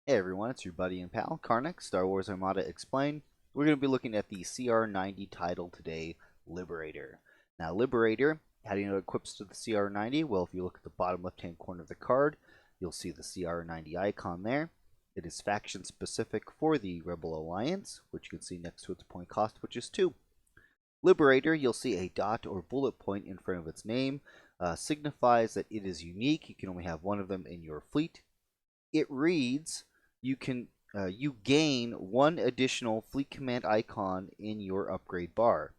Hey everyone, it's your buddy and pal, Karnak, Star Wars Armada Explained. We're going to be looking at the CR90 title today, Liberator. Now, Liberator, how do you know it equips to the CR90? Well, if you look at the bottom left-hand corner of the card, you'll see the CR90 icon there. It is faction specific for the Rebel Alliance, which you can see next to its point cost, which is 2. Liberator, you'll see a dot or bullet point in front of its name, signifies that it is unique. You can only have one of them in your fleet. It reads, you gain one additional fleet command icon in your upgrade bar.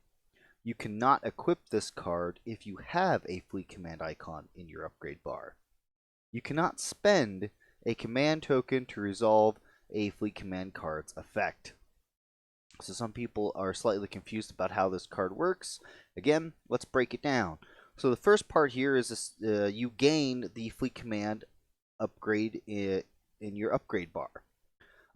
You cannot equip this card if you have a fleet command icon in your upgrade bar. You cannot spend a command token to resolve a fleet command card's effect. So some people are slightly confused about how this card works. Again, let's break it down. So the first part here is this, you gain the fleet command upgrade in your upgrade bar.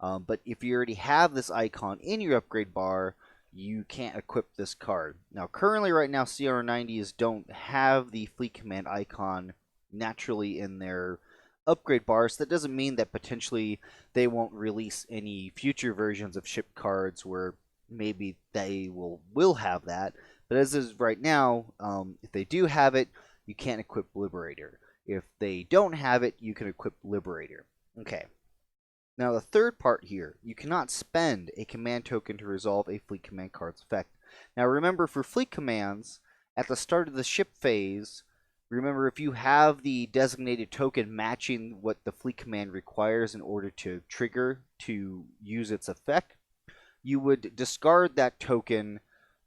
But if you already have this icon in your upgrade bar, you can't equip this card. Now, currently right now, CR90s don't have the fleet command icon naturally in their upgrade bars. That doesn't mean that potentially they won't release any future versions of ship cards where maybe they will have that. But as is right now, if they do have it, you can't equip Liberator. If they don't have it, you can equip Liberator. Okay. Now the third part here, you cannot spend a command token to resolve a fleet command card's effect. Now remember, for fleet commands, at the start of the ship phase, remember if you have the designated token matching what the fleet command requires in order to trigger to use its effect, you would discard that token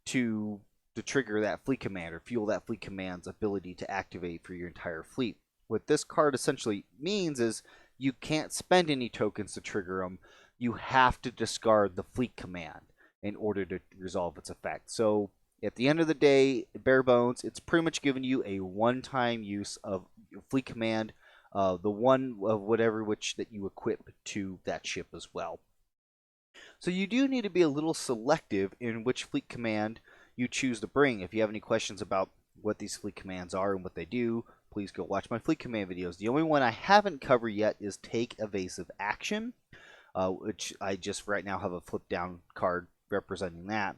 to trigger that fleet command or fuel that fleet command's ability to activate for your entire fleet. What this card essentially means is you can't spend any tokens to trigger them. You have to discard the fleet command in order to resolve its effect. So at the end of the day, bare bones, it's pretty much giving you a one-time use of fleet command, the one of whatever which that you equip to that ship as well. So you do need to be a little selective in which fleet command you choose to bring. If you have any questions about what these fleet commands are and what they do, please go watch my fleet command videos. The only one I haven't covered yet is Take Evasive Action, which I just right now have a flip down card representing that.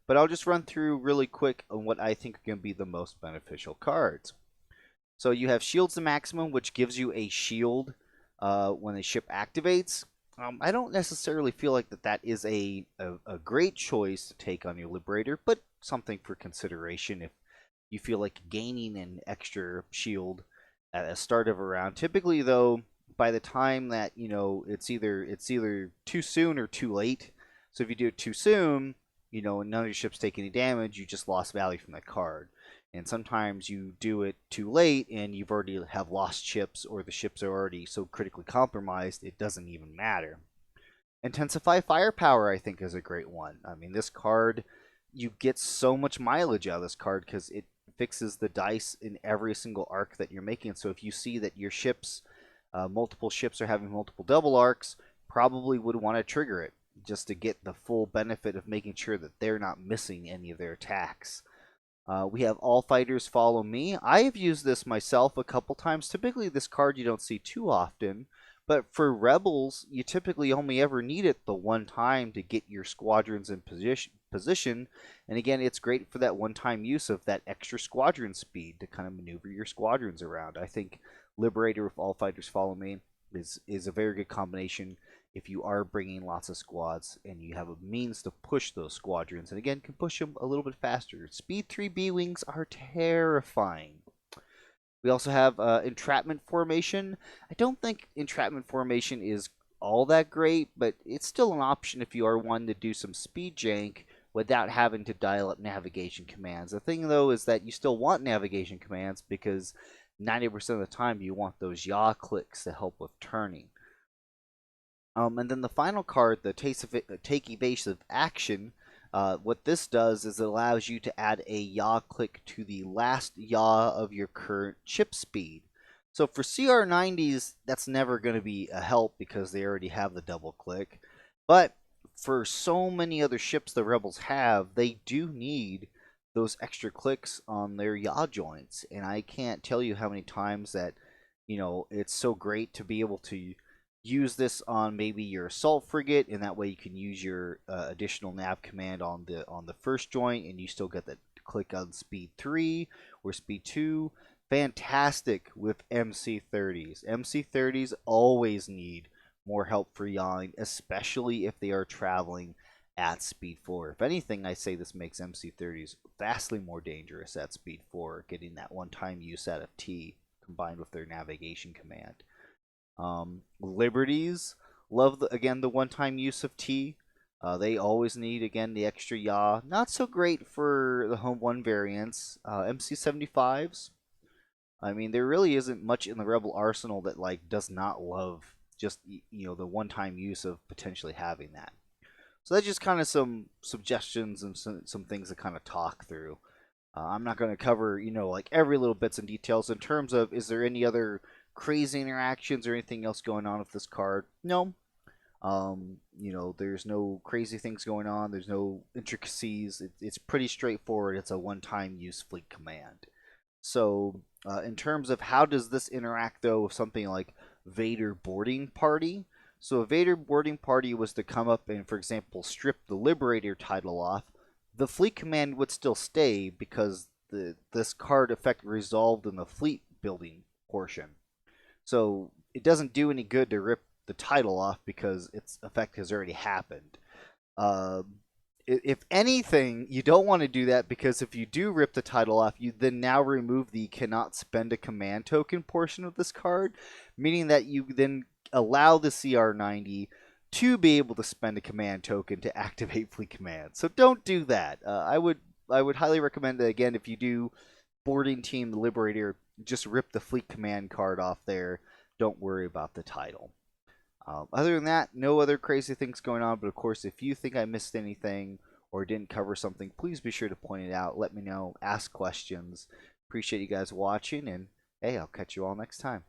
But I'll just run through really quick on what I think are going to be the most beneficial cards. So you have Shields to Maximum, which gives you a shield when a ship activates. I don't necessarily feel like that is a great choice to take on your Liberator, but something for consideration if you feel like gaining an extra shield at the start of a round. Typically, though, by the time that it's either too soon or too late. So if you do it too soon, and none of your ships take any damage, you just lost value from that card. And sometimes you do it too late and you've already have lost ships, or the ships are already so critically compromised it doesn't even matter. Intensify Firepower, I think, is a great one. I mean, this card, you get so much mileage out of this card because it fixes the dice in every single arc that you're making. So if you see that your ships, multiple ships are having multiple double arcs, probably would want to trigger it just to get the full benefit of making sure that they're not missing any of their attacks. We have All Fighters Follow Me. I have used this myself a couple times. Typically, this card you don't see too often, but for Rebels, you typically only ever need it the one time to get your squadrons in position. And again, it's great for that one-time use of that extra squadron speed to kind of maneuver your squadrons around. I think Liberator with All Fighters Follow Me is a very good combination if you are bringing lots of squads and you have a means to push those squadrons, and again, can push them a little bit faster. Speed 3 B-Wings are terrifying. We also have Entrapment Formation. I don't think Entrapment Formation is all that great, but it's still an option if you are wanting to do some speed jank without having to dial up navigation commands. The thing, though, is that you still want navigation commands because 90% of the time you want those yaw clicks to help with turning. And then the final card, the Take Evasive Action, what this does is it allows you to add a yaw click to the last yaw of your current ship speed. So for CR90s, that's never going to be a help because they already have the double click. But for so many other ships the Rebels have, they do need those extra clicks on their yaw joints. And I can't tell you how many times that, it's so great to be able to use this on maybe your assault frigate, and that way you can use your additional nav command on the first joint, and you still get the click on speed 3 or speed 2. Fantastic with MC30s. MC30s always need more help for yawing, especially if they are traveling at speed 4. If anything, I say this makes MC30s vastly more dangerous at speed 4, getting that one-time use out of T combined with their navigation command. Liberties, love again the one-time use of T. They always need again the extra yaw. Not so great for the home 1 variants. MC75s. I mean, there really isn't much in the Rebel arsenal that like does not love just the one-time use of potentially having that. So that's just kind of some suggestions and some things to kind of talk through. I'm not going to cover like every little bits and details in terms of is there any other crazy interactions or anything else going on with this card. No. There's no crazy things going on. There's no intricacies. It's pretty straightforward. It's a one-time use fleet command. So in terms of how does this interact though with something like Vader boarding party? So a Vader boarding party was to come up and, for example, strip the Liberator title off. The fleet command would still stay because this card effect resolved in the fleet building portion. So it doesn't do any good to rip the title off because its effect has already happened. If anything, you don't want to do that because if you do rip the title off, you then now remove the cannot spend a command token portion of this card, meaning that you then allow the CR90 to be able to spend a command token to activate fleet command. So don't do that. I would highly recommend that again if you do boarding team the Liberator, just rip the fleet command card off there. Don't worry about the title. Other than that, no other crazy things going on. But of course, if you think I missed anything or didn't cover something, please be sure to point it out. Let me know. Ask questions. Appreciate you guys watching. And hey, I'll catch you all next time.